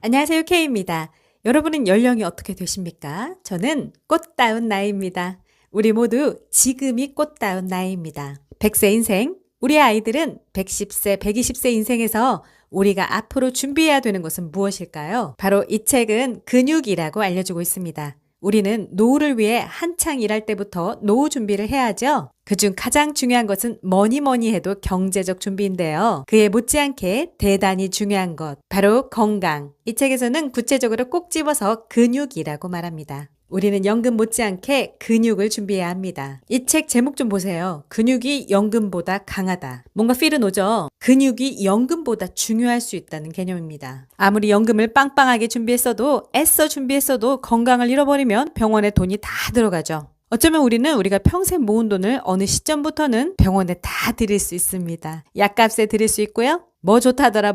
안녕하세요, K입니다. 여러분은 연령이 어떻게 되십니까? 저는 꽃다운 나이입니다. 우리 모두 지금이 꽃다운 나이입니다. 100세 인생, 우리 아이들은 110세, 120세 인생에서 우리가 앞으로 준비해야 되는 것은 무엇일까요? 바로 이 책은 근육이라고 알려주고 있습니다. 우리는 노후를 위해 한창 일할 때부터 노후 준비를 해야죠. 그중 가장 중요한 것은 뭐니 해도 경제적 준비인데요. 그에 못지않게 대단히 중요한 것, 바로 건강. 이 책에서는 구체적으로 꼭 집어서 근육이라고 말합니다. 우리는 연금 못지않게 근육을 준비해야 합니다. 이 책 제목 좀 보세요. 근육이 연금보다 강하다. 뭔가 필은 오죠? 근육이 연금보다 중요할 수 있다는 개념입니다. 아무리 연금을 빵빵하게 준비했어도 애써 준비했어도 건강을 잃어버리면 병원에 돈이 다 들어가죠. 어쩌면 우리가 평생 모은 돈을 어느 시점부터는 병원에 다 드릴 수 있습니다. 약값에 드릴 수 있고요. 뭐 좋다더라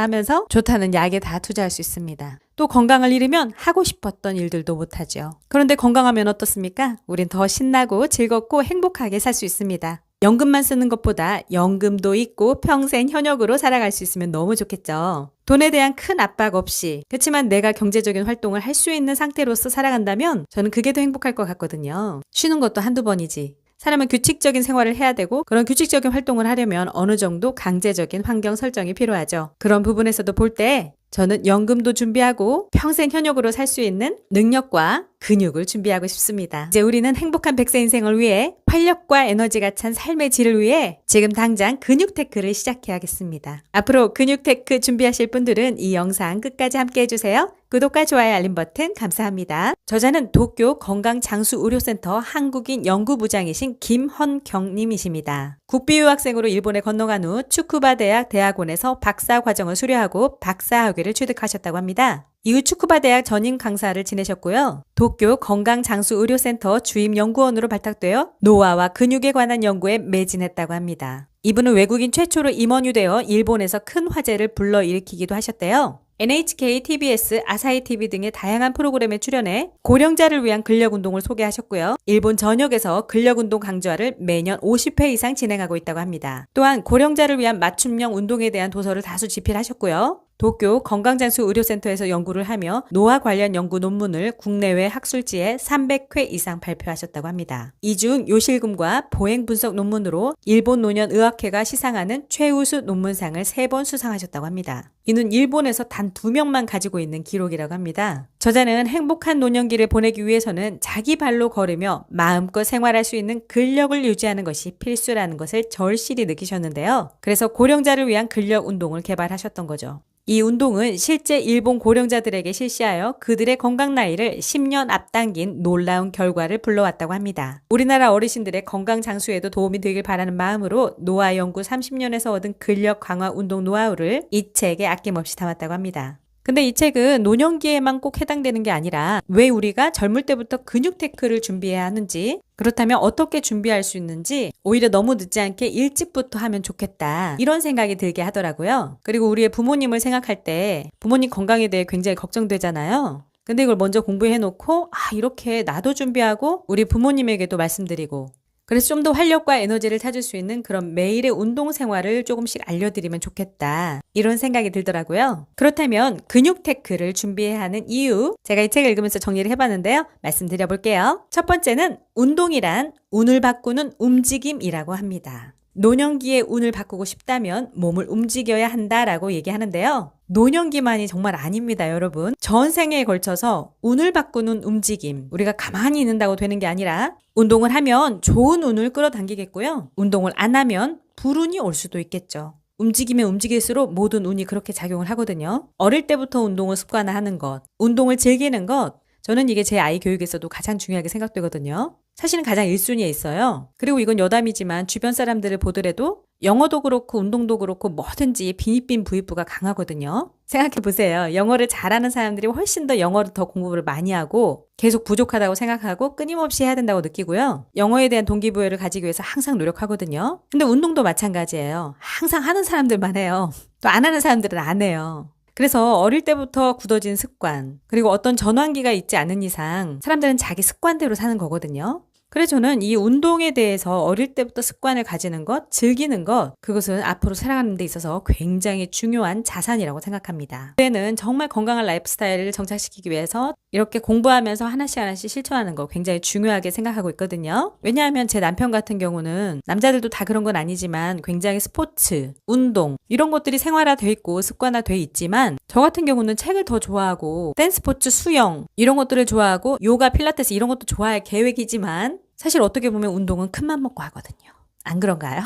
하면서 좋다는 약에 다 투자할 수 있습니다. 또 건강을 잃으면 하고 싶었던 일들도 못하죠. 그런데 건강하면 어떻습니까? 우린 더 신나고 즐겁고 행복하게 살 수 있습니다. 연금만 쓰는 것보다 연금도 있고 평생 현역으로 살아갈 수 있으면 너무 좋겠죠. 돈에 대한 큰 압박 없이, 그렇지만 내가 경제적인 활동을 할 수 있는 상태로서 살아간다면 저는 그게 더 행복할 것 같거든요. 쉬는 것도 한두 번이지. 사람은 규칙적인 생활을 해야 되고 그런 규칙적인 활동을 하려면 어느 정도 강제적인 환경 설정이 필요하죠. 그런 부분에서도 볼 때 저는 연금도 준비하고 평생 현역으로 살 수 있는 능력과 근육을 준비하고 싶습니다. 이제 우리는 행복한 100세 인생을 위해 활력과 에너지가 찬 삶의 질을 위해 지금 당장 근육 테크를 시작해야겠습니다. 앞으로 근육 테크 준비하실 분들은 이 영상 끝까지 함께 해주세요. 구독과 좋아요, 알림 버튼 감사합니다. 저자는 도쿄 건강장수의료센터 한국인 연구부장이신 김헌경님이십니다. 국비유학생으로 일본에 건너간 후 추쿠바 대학 대학원에서 박사 과정을 수료하고 박사학위를 취득하셨다고 합니다. 이후 추쿠바 대학 전임 강사를 지내셨고요. 도쿄 건강장수의료센터 주임연구원으로 발탁되어 노화와 근육에 관한 연구에 매진했다고 합니다. 이분은 외국인 최초로 임원이 되어 일본에서 큰 화제를 불러일으키기도 하셨대요. NHK, TBS, 아사히 TV 등의 다양한 프로그램에 출연해 고령자를 위한 근력운동을 소개하셨고요. 일본 전역에서 근력운동 강좌를 매년 50회 이상 진행하고 있다고 합니다. 또한 고령자를 위한 맞춤형 운동에 대한 도서를 다수 집필하셨고요. 도쿄 건강장수의료센터에서 연구를 하며 노화 관련 연구 논문을 국내외 학술지에 300회 이상 발표하셨다고 합니다. 이 중 요실금과 보행 분석 논문으로 일본 노년의학회가 시상하는 최우수 논문상을 3번 수상하셨다고 합니다. 이는 일본에서 단 2명만 가지고 있는 기록이라고 합니다. 저자는 행복한 노년기를 보내기 위해서는 자기 발로 걸으며 마음껏 생활할 수 있는 근력을 유지하는 것이 필수라는 것을 절실히 느끼셨는데요. 그래서 고령자를 위한 근력 운동을 개발하셨던 거죠. 이 운동은 실제 일본 고령자들에게 실시하여 그들의 건강 나이를 10년 앞당긴 놀라운 결과를 불러왔다고 합니다. 우리나라 어르신들의 건강 장수에도 도움이 되길 바라는 마음으로 노화 연구 30년에서 얻은 근력 강화 운동 노하우를 이 책에 아낌없이 담았다고 합니다. 근데 이 책은 노년기에만 꼭 해당되는 게 아니라 왜 우리가 젊을 때부터 근육 테크를 준비해야 하는지, 그렇다면 어떻게 준비할 수 있는지 오히려 너무 늦지 않게 일찍부터 하면 좋겠다, 이런 생각이 들게 하더라고요. 그리고 우리의 부모님을 생각할 때 부모님 건강에 대해 굉장히 걱정되잖아요. 근데 이걸 먼저 공부해놓고 이렇게 나도 준비하고 우리 부모님에게도 말씀드리고, 그래서 좀 더 활력과 에너지를 찾을 수 있는 그런 매일의 운동 생활을 조금씩 알려드리면 좋겠다, 이런 생각이 들더라고요. 그렇다면 근육 테크를 준비해야 하는 이유, 제가 이 책을 읽으면서 정리를 해봤는데요. 말씀드려 볼게요. 첫 번째는 운동이란 운을 바꾸는 움직임이라고 합니다. 노년기에 운을 바꾸고 싶다면 몸을 움직여야 한다라고 얘기하는데요. 노년기만이 정말 아닙니다, 여러분. 전생에 걸쳐서 운을 바꾸는 움직임, 우리가 가만히 있는다고 되는 게 아니라 운동을 하면 좋은 운을 끌어당기겠고요. 운동을 안 하면 불운이 올 수도 있겠죠. 움직이면 움직일수록 모든 운이 그렇게 작용을 하거든요. 어릴 때부터 운동을 습관화하는 것, 운동을 즐기는 것, 저는 이게 제 아이 교육에서도 가장 중요하게 생각되거든요. 사실은 가장 1순위에 있어요. 그리고 이건 여담이지만 주변 사람들을 보더라도 영어도 그렇고 운동도 그렇고 뭐든지 빈입빈 부입부가 강하거든요. 생각해보세요. 영어를 잘하는 사람들이 훨씬 더 영어를 더 공부를 많이 하고 계속 부족하다고 생각하고 끊임없이 해야 된다고 느끼고요. 영어에 대한 동기부여를 가지기 위해서 항상 노력하거든요. 근데 운동도 마찬가지예요. 항상 하는 사람들만 해요. 또 안 하는 사람들은 안 해요. 그래서 어릴 때부터 굳어진 습관, 그리고 어떤 전환기가 있지 않은 이상 사람들은 자기 습관대로 사는 거거든요. 그래서 저는 이 운동에 대해서 어릴 때부터 습관을 가지는 것, 즐기는 것, 그것은 앞으로 살아가는 데 있어서 굉장히 중요한 자산이라고 생각합니다. 올해는 정말 건강한 라이프 스타일을 정착시키기 위해서 이렇게 공부하면서 하나씩 하나씩 실천하는 거 굉장히 중요하게 생각하고 있거든요. 왜냐하면 제 남편 같은 경우는 남자들도 다 그런 건 아니지만 굉장히 스포츠, 운동 이런 것들이 생활화돼 있고 습관화돼 있지만 저 같은 경우는 책을 더 좋아하고 댄스 스포츠, 수영 이런 것들을 좋아하고 요가, 필라테스 이런 것도 좋아할 계획이지만 사실 어떻게 보면 운동은 큰맘 먹고 하거든요. 안 그런가요?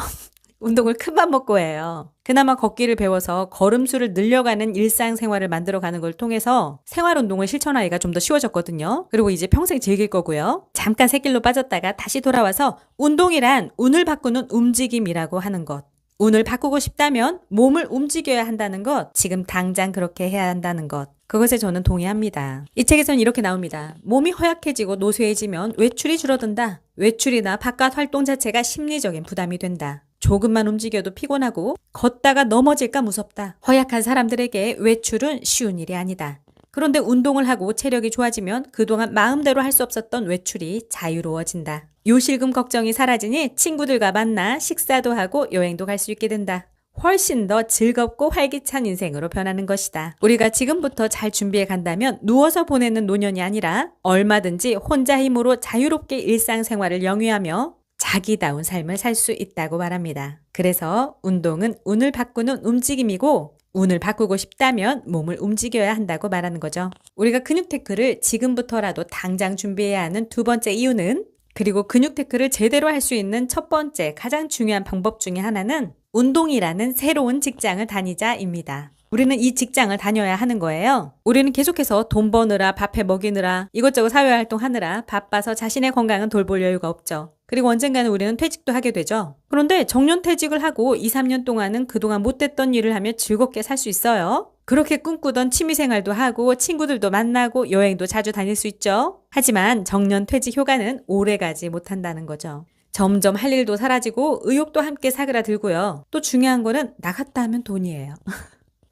운동을 큰맘 먹고 해요. 그나마 걷기를 배워서 걸음수를 늘려가는 일상생활을 만들어가는 걸 통해서 생활운동을 실천하기가 좀 더 쉬워졌거든요. 그리고 이제 평생 즐길 거고요. 잠깐 새길로 빠졌다가 다시 돌아와서 운동이란 운을 바꾸는 움직임이라고 하는 것. 운을 바꾸고 싶다면 몸을 움직여야 한다는 것, 지금 당장 그렇게 해야 한다는 것. 그것에 저는 동의합니다. 이 책에서는 이렇게 나옵니다. 몸이 허약해지고 노쇠해지면 외출이 줄어든다. 외출이나 바깥 활동 자체가 심리적인 부담이 된다. 조금만 움직여도 피곤하고 걷다가 넘어질까 무섭다. 허약한 사람들에게 외출은 쉬운 일이 아니다. 그런데 운동을 하고 체력이 좋아지면 그동안 마음대로 할 수 없었던 외출이 자유로워진다. 요실금 걱정이 사라지니 친구들과 만나 식사도 하고 여행도 갈 수 있게 된다. 훨씬 더 즐겁고 활기찬 인생으로 변하는 것이다. 우리가 지금부터 잘 준비해 간다면 누워서 보내는 노년이 아니라 얼마든지 혼자 힘으로 자유롭게 일상생활을 영위하며 자기다운 삶을 살 수 있다고 말합니다. 그래서 운동은 운을 바꾸는 움직임이고 운을 바꾸고 싶다면 몸을 움직여야 한다고 말하는 거죠. 우리가 근육 테크를 지금부터라도 당장 준비해야 하는 두 번째 이유는 그리고 근육 테크를 제대로 할 수 있는 첫 번째 가장 중요한 방법 중에 하나는 운동이라는 새로운 직장을 다니자입니다. 우리는 이 직장을 다녀야 하는 거예요. 우리는 계속해서 돈 버느라 밥해 먹이느라 이것저것 사회활동 하느라 바빠서 자신의 건강은 돌볼 여유가 없죠. 그리고 언젠가는 우리는 퇴직도 하게 되죠. 그런데 정년퇴직을 하고 2, 3년 동안은 그동안 못했던 일을 하며 즐겁게 살 수 있어요. 그렇게 꿈꾸던 취미생활도 하고 친구들도 만나고 여행도 자주 다닐 수 있죠. 하지만 정년퇴직 효과는 오래가지 못한다는 거죠. 점점 할 일도 사라지고 의욕도 함께 사그라들고요. 또 중요한 거는 나갔다 하면 돈이에요.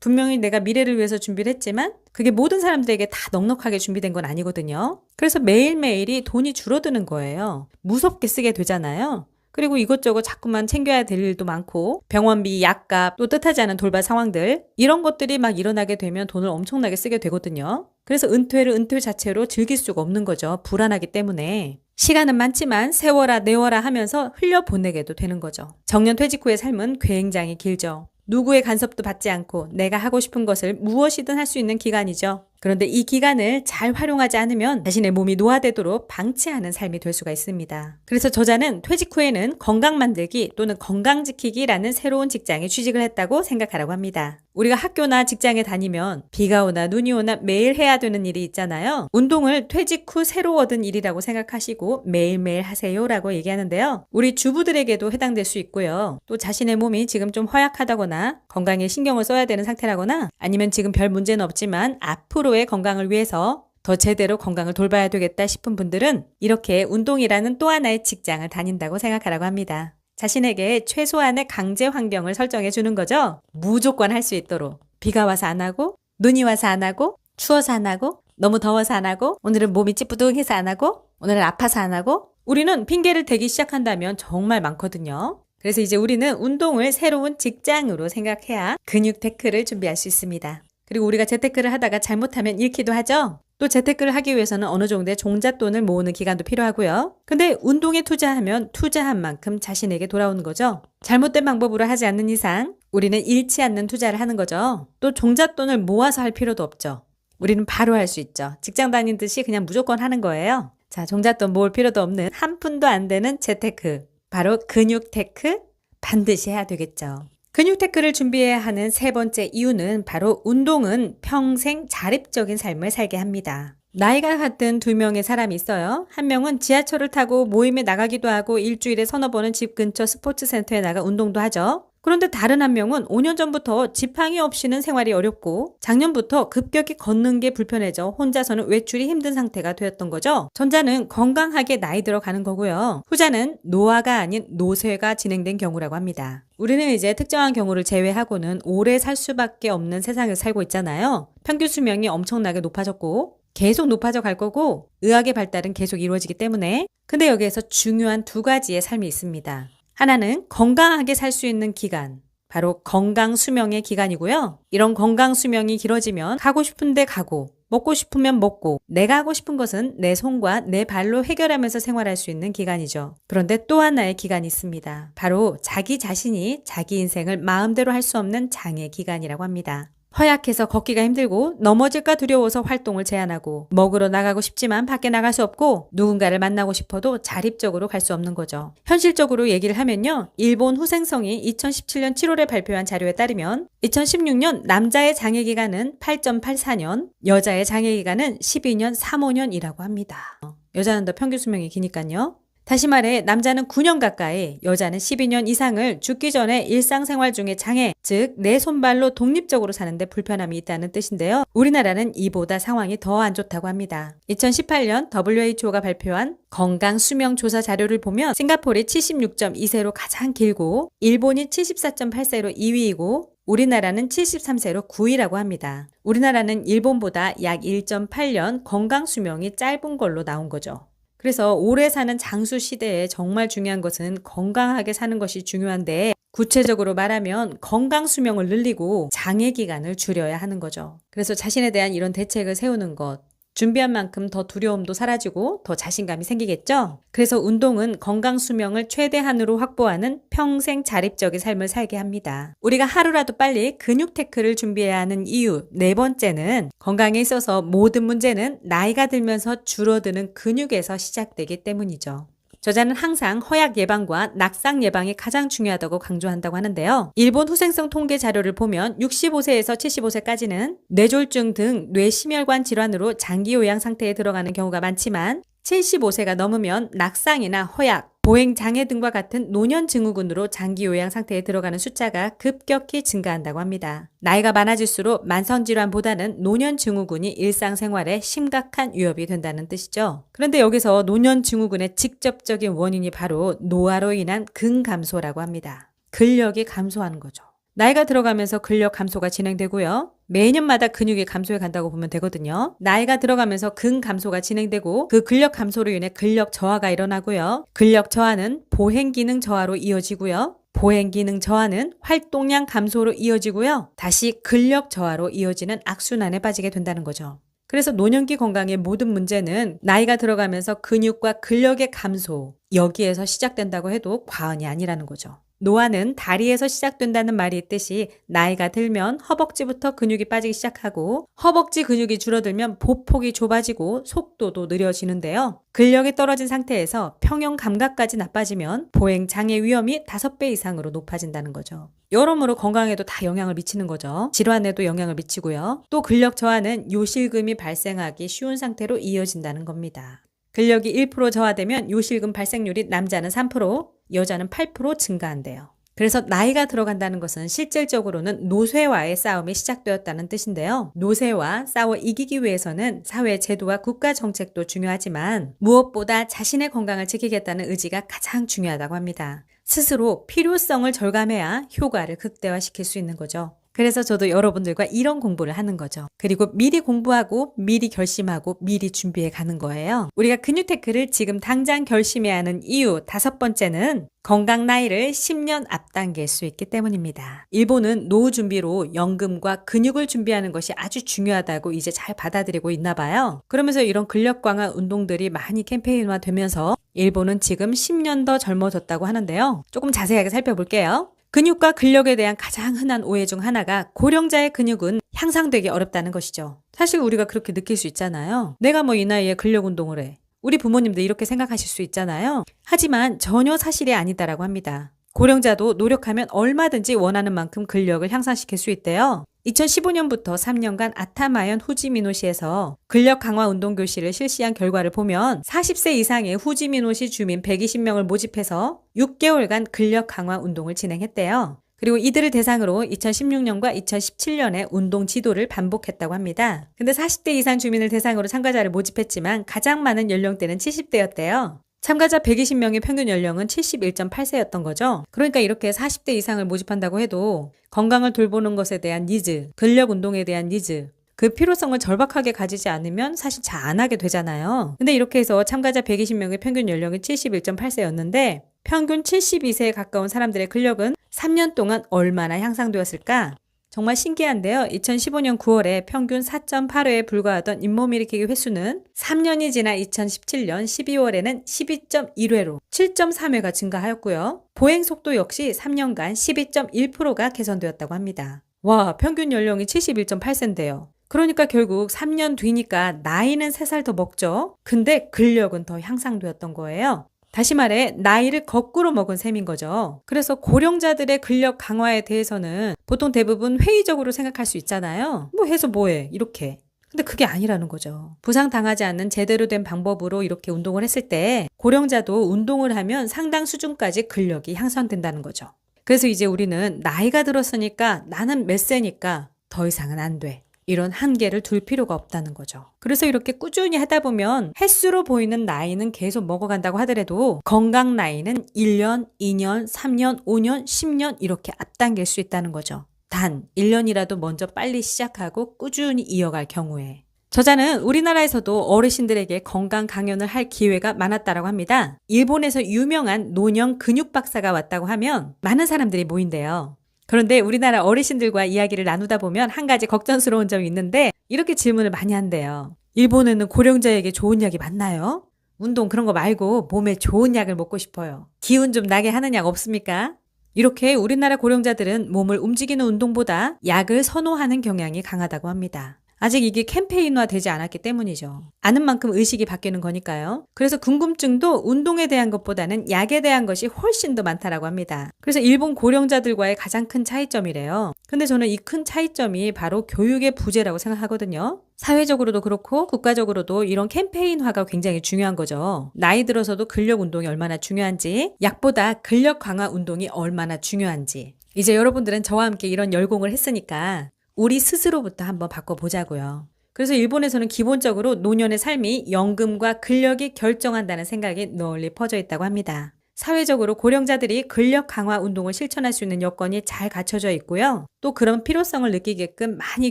분명히 내가 미래를 위해서 준비를 했지만 그게 모든 사람들에게 다 넉넉하게 준비된 건 아니거든요. 그래서 매일매일이 돈이 줄어드는 거예요. 무섭게 쓰게 되잖아요. 그리고 이것저것 자꾸만 챙겨야 될 일도 많고 병원비, 약값, 또 뜻하지 않은 돌발 상황들 이런 것들이 막 일어나게 되면 돈을 엄청나게 쓰게 되거든요. 그래서 은퇴를 은퇴 자체로 즐길 수가 없는 거죠. 불안하기 때문에. 시간은 많지만 세워라 내워라 하면서 흘려보내게도 되는 거죠. 정년퇴직 후의 삶은 굉장히 길죠. 누구의 간섭도 받지 않고 내가 하고 싶은 것을 무엇이든 할 수 있는 기간이죠. 그런데 이 기간을 잘 활용하지 않으면 자신의 몸이 노화되도록 방치하는 삶이 될 수가 있습니다. 그래서 저자는 퇴직 후에는 건강 만들기 또는 건강 지키기라는 새로운 직장에 취직을 했다고 생각하라고 합니다. 우리가 학교나 직장에 다니면 비가 오나 눈이 오나 매일 해야 되는 일이 있잖아요. 운동을 퇴직 후 새로 얻은 일이라고 생각하시고 매일매일 하세요라고 얘기하는데요. 우리 주부들에게도 해당될 수 있고요. 또 자신의 몸이 지금 좀 허약하다거나 건강에 신경을 써야 되는 상태라거나 아니면 지금 별 문제는 없지만 앞으로의 건강을 위해서 더 제대로 건강을 돌봐야 되겠다 싶은 분들은 이렇게 운동이라는 또 하나의 직장을 다닌다고 생각하라고 합니다. 자신에게 최소한의 강제 환경을 설정해 주는 거죠. 무조건 할 수 있도록. 비가 와서 안 하고, 눈이 와서 안 하고, 추워서 안 하고, 너무 더워서 안 하고, 오늘은 몸이 찌뿌둥해서 안 하고, 오늘은 아파서 안 하고, 우리는 핑계를 대기 시작한다면 정말 많거든요. 그래서 이제 우리는 운동을 새로운 직장으로 생각해야 근육 테크를 준비할 수 있습니다. 그리고 우리가 재테크를 하다가 잘못하면 잃기도 하죠. 또 재테크를 하기 위해서는 어느 정도의 종잣돈을 모으는 기간도 필요하고요. 근데 운동에 투자하면 투자한 만큼 자신에게 돌아오는 거죠. 잘못된 방법으로 하지 않는 이상 우리는 잃지 않는 투자를 하는 거죠. 또 종잣돈을 모아서 할 필요도 없죠. 우리는 바로 할 수 있죠. 직장 다니듯이 그냥 무조건 하는 거예요. 자, 종잣돈 모을 필요도 없는 한 푼도 안 되는 재테크. 바로 근육 테크 반드시 해야 되겠죠. 근육 테크를 준비해야 하는 세 번째 이유는 바로 운동은 평생 자립적인 삶을 살게 합니다. 나이가 같은 두 명의 사람이 있어요. 한 명은 지하철을 타고 모임에 나가기도 하고 일주일에 서너 번은 집 근처 스포츠 센터에 나가 운동도 하죠. 그런데 다른 한 명은 5년 전부터 지팡이 없이는 생활이 어렵고 작년부터 급격히 걷는 게 불편해져 혼자서는 외출이 힘든 상태가 되었던 거죠. 전자는 건강하게 나이 들어가는 거고요. 후자는 노화가 아닌 노쇠가 진행된 경우라고 합니다. 우리는 이제 특정한 경우를 제외하고는 오래 살 수밖에 없는 세상을 살고 있잖아요. 평균 수명이 엄청나게 높아졌고 계속 높아져 갈 거고 의학의 발달은 계속 이루어지기 때문에. 근데 여기에서 중요한 두 가지의 삶이 있습니다. 하나는 건강하게 살 수 있는 기간, 바로 건강 수명의 기간이고요. 이런 건강 수명이 길어지면 가고 싶은 데 가고 먹고 싶으면 먹고 내가 하고 싶은 것은 내 손과 내 발로 해결하면서 생활할 수 있는 기간이죠. 그런데 또 하나의 기간이 있습니다. 바로 자기 자신이 자기 인생을 마음대로 할 수 없는 장애 기간이라고 합니다. 허약해서 걷기가 힘들고 넘어질까 두려워서 활동을 제한하고 먹으러 나가고 싶지만 밖에 나갈 수 없고 누군가를 만나고 싶어도 자립적으로 갈 수 없는 거죠. 현실적으로 얘기를 하면요. 일본 후생성이 2017년 7월에 발표한 자료에 따르면 2016년 남자의 장애기간은 8.84년, 여자의 장애기간은 12년 35년이라고 합니다. 여자는 더 평균 수명이 기니까요. 다시 말해 남자는 9년 가까이, 여자는 12년 이상을 죽기 전에 일상생활 중에 장애, 즉 내 손발로 독립적으로 사는데 불편함이 있다는 뜻인데요. 우리나라는 이보다 상황이 더 안 좋다고 합니다. 2018년 WHO가 발표한 건강수명조사 자료를 보면 싱가포르이 76.2세로 가장 길고 일본이 74.8세로 2위이고 우리나라는 73세로 9위라고 합니다. 우리나라는 일본보다 약 1.8년 건강수명이 짧은 걸로 나온 거죠. 그래서 오래 사는 장수 시대에 정말 중요한 것은 건강하게 사는 것이 중요한데 구체적으로 말하면 건강 수명을 늘리고 장애 기간을 줄여야 하는 거죠. 그래서 자신에 대한 이런 대책을 세우는 것, 준비한 만큼 더 두려움도 사라지고 더 자신감이 생기겠죠? 그래서 운동은 건강 수명을 최대한으로 확보하는 평생 자립적인 삶을 살게 합니다. 우리가 하루라도 빨리 근육 테크를 준비해야 하는 이유 네 번째는 건강에 있어서 모든 문제는 나이가 들면서 줄어드는 근육에서 시작되기 때문이죠. 저자는 항상 허약 예방과 낙상 예방이 가장 중요하다고 강조한다고 하는데요. 일본 후생성 통계 자료를 보면 65세에서 75세까지는 뇌졸중 등 뇌심혈관 질환으로 장기 요양 상태에 들어가는 경우가 많지만 75세가 넘으면 낙상이나 허약, 보행장애 등과 같은 노년 증후군으로 장기 요양 상태에 들어가는 숫자가 급격히 증가한다고 합니다. 나이가 많아질수록 만성질환보다는 노년 증후군이 일상생활에 심각한 위협이 된다는 뜻이죠. 그런데 여기서 노년 증후군의 직접적인 원인이 바로 노화로 인한 근감소라고 합니다. 근력이 감소하는 거죠. 나이가 들어가면서 근력 감소가 진행되고요. 매년마다 근육이 감소해 간다고 보면 되거든요. 나이가 들어가면서 근 감소가 진행되고 그 근력 감소로 인해 근력 저하가 일어나고요. 근력 저하는 보행 기능 저하로 이어지고요. 보행 기능 저하는 활동량 감소로 이어지고요. 다시 근력 저하로 이어지는 악순환에 빠지게 된다는 거죠. 그래서 노년기 건강의 모든 문제는 나이가 들어가면서 근육과 근력의 감소, 여기에서 시작된다고 해도 과언이 아니라는 거죠. 노화는 다리에서 시작된다는 말이 있듯이 나이가 들면 허벅지부터 근육이 빠지기 시작하고 허벅지 근육이 줄어들면 보폭이 좁아지고 속도도 느려지는데요. 근력이 떨어진 상태에서 평형 감각까지 나빠지면 보행 장애 위험이 5배 이상으로 높아진다는 거죠. 여러모로 건강에도 다 영향을 미치는 거죠. 질환에도 영향을 미치고요. 또 근력 저하는 요실금이 발생하기 쉬운 상태로 이어진다는 겁니다. 근력이 1% 저하되면 요실금 발생률이 남자는 3%, 여자는 8% 증가한대요. 그래서 나이가 들어간다는 것은 실질적으로는 노쇠와의 싸움이 시작되었다는 뜻인데요. 노쇠와 싸워 이기기 위해서는 사회 제도와 국가 정책도 중요하지만 무엇보다 자신의 건강을 지키겠다는 의지가 가장 중요하다고 합니다. 스스로 필요성을 절감해야 효과를 극대화시킬 수 있는 거죠. 그래서 저도 여러분들과 이런 공부를 하는 거죠. 그리고 미리 공부하고 미리 결심하고 미리 준비해 가는 거예요. 우리가 근육 테크를 지금 당장 결심해야 하는 이유 5번째는 건강 나이를 10년 앞당길 수 있기 때문입니다. 일본은 노후 준비로 연금과 근육을 준비하는 것이 아주 중요하다고 이제 잘 받아들이고 있나 봐요. 그러면서 이런 근력 강화 운동들이 많이 캠페인화 되면서 일본은 지금 10년 더 젊어졌다고 하는데요. 조금 자세하게 살펴볼게요. 근육과 근력에 대한 가장 흔한 오해 중 하나가 고령자의 근육은 향상되기 어렵다는 것이죠. 사실 우리가 그렇게 느낄 수 있잖아요. 내가 뭐 이 나이에 근력 운동을 해. 우리 부모님도 이렇게 생각하실 수 있잖아요. 하지만 전혀 사실이 아니다라고 합니다. 고령자도 노력하면 얼마든지 원하는 만큼 근력을 향상시킬 수 있대요. 2015년부터 3년간 아타마현 후지미노시에서 근력 강화 운동 교실을 실시한 결과를 보면 40세 이상의 후지미노시 주민 120명을 모집해서 6개월간 근력 강화 운동을 진행했대요. 그리고 이들을 대상으로 2016년과 2017년에 운동 지도를 반복했다고 합니다. 근데 40대 이상 주민을 대상으로 참가자를 모집했지만 가장 많은 연령대는 70대였대요. 참가자 120명의 평균 연령은 71.8세였던 거죠. 그러니까 이렇게 40대 이상을 모집한다고 해도 건강을 돌보는 것에 대한 니즈, 근력 운동에 대한 니즈, 그 필요성을 절박하게 가지지 않으면 사실 잘 안 하게 되잖아요. 근데 이렇게 해서 참가자 120명의 평균 연령이 71.8세였는데 평균 72세에 가까운 사람들의 근력은 3년 동안 얼마나 향상되었을까? 정말 신기한데요. 2015년 9월에 평균 4.8회에 불과하던 잇몸 일으키기 횟수는 3년이 지나 2017년 12월에는 12.1회로 7.3회가 증가하였고요. 보행 속도 역시 3년간 12.1%가 개선되었다고 합니다. 와, 평균 연령이 71.8세인데요. 그러니까 결국 3년 뒤니까 나이는 3살 더 먹죠. 근데 근력은 더 향상되었던 거예요. 다시 말해 나이를 거꾸로 먹은 셈인 거죠. 그래서 고령자들의 근력 강화에 대해서는 보통 대부분 회의적으로 생각할 수 있잖아요. 뭐 해서 뭐해 이렇게. 근데 그게 아니라는 거죠. 부상당하지 않는 제대로 된 방법으로 이렇게 운동을 했을 때 고령자도 운동을 하면 상당 수준까지 근력이 향상된다는 거죠. 그래서 이제 우리는 나이가 들었으니까 나는 몇 세니까 더 이상은 안 돼. 이런 한계를 둘 필요가 없다는 거죠. 그래서 이렇게 꾸준히 하다 보면 횟수로 보이는 나이는 계속 먹어간다고 하더라도 건강 나이는 1년, 2년, 3년, 5년, 10년 이렇게 앞당길 수 있다는 거죠. 단 1년이라도 먼저 빨리 시작하고 꾸준히 이어갈 경우에. 저자는 우리나라에서도 어르신들에게 건강 강연을 할 기회가 많았다고 합니다. 일본에서 유명한 노년 근육 박사가 왔다고 하면 많은 사람들이 모인대요. 그런데 우리나라 어르신들과 이야기를 나누다 보면 한 가지 걱정스러운 점이 있는데 이렇게 질문을 많이 한대요. 일본에는 고령자에게 좋은 약이 많나요? 운동 그런 거 말고 몸에 좋은 약을 먹고 싶어요. 기운 좀 나게 하는 약 없습니까? 이렇게 우리나라 고령자들은 몸을 움직이는 운동보다 약을 선호하는 경향이 강하다고 합니다. 아직 이게 캠페인화 되지 않았기 때문이죠. 아는 만큼 의식이 바뀌는 거니까요. 그래서 궁금증도 운동에 대한 것보다는 약에 대한 것이 훨씬 더 많다라고 합니다. 그래서 일본 고령자들과의 가장 큰 차이점이래요. 근데 저는 이 큰 차이점이 바로 교육의 부재라고 생각하거든요. 사회적으로도 그렇고 국가적으로도 이런 캠페인화가 굉장히 중요한 거죠. 나이 들어서도 근력 운동이 얼마나 중요한지, 약보다 근력 강화 운동이 얼마나 중요한지. 이제 여러분들은 저와 함께 이런 열공을 했으니까 우리 스스로부터 한번 바꿔보자고요. 그래서 일본에서는 기본적으로 노년의 삶이 연금과 근력이 결정한다는 생각이 널리 퍼져 있다고 합니다. 사회적으로 고령자들이 근력 강화 운동을 실천할 수 있는 여건이 잘 갖춰져 있고요. 또 그런 필요성을 느끼게끔 많이